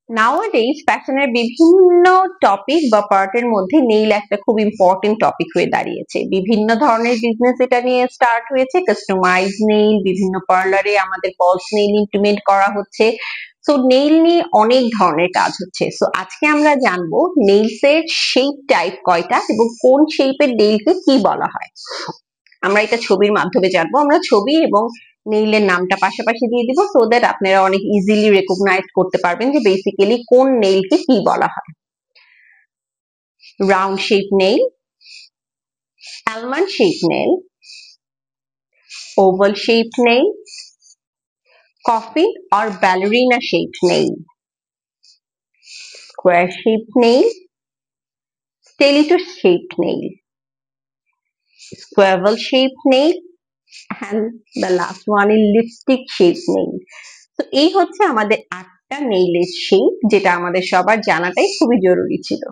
নাওয়াডেজ ফ্যাশনের বিভিন্ন টপিক বা পার্টের মধ্যে নেইল একটা খুব ইম্পর্টেন্ট টপিক হয়ে দাঁড়িয়েছে। বিভিন্ন ধরনের বিজনেস এটা নিয়ে স্টার্ট হয়েছে, কাস্টমাইজ নেইল, বিভিন্ন পার্লারে আমাদের ফলস নেইল ইমপ্লিমেন্ট করা হচ্ছে। সো নেইল নিয়ে অনেক ধরনের কাজ হচ্ছে। সো আজকে আমরা জানবো নেইলস এর শেপ টাইপ কয়টা এবং কোন শেপের নেইলকে কি বলা হয়। আমরা এটা ছবির মাধ্যমে জানবো। আমরা ছবি এবং নেইলের নামটা পাশাপাশি দিয়ে দিব, সো দ্যাট আপনারা অনেক ইজিলি রেকগনাইজ করতে পারবেন যে বেসিক্যালি কোন নেইলকে কি বলা হয়। Round shape nail, almond shaped nail, oval shaped nail, coffin or ballerina shaped nail, square shaped nail, stiletto shaped nail, square shaped nail, and the last one is lipstick shaped nail. তো এই হচ্ছে আমাদের 8টা নেইলের shape, যেটা আমাদের সবার জানাটাই খুবই জরুরি ছিল।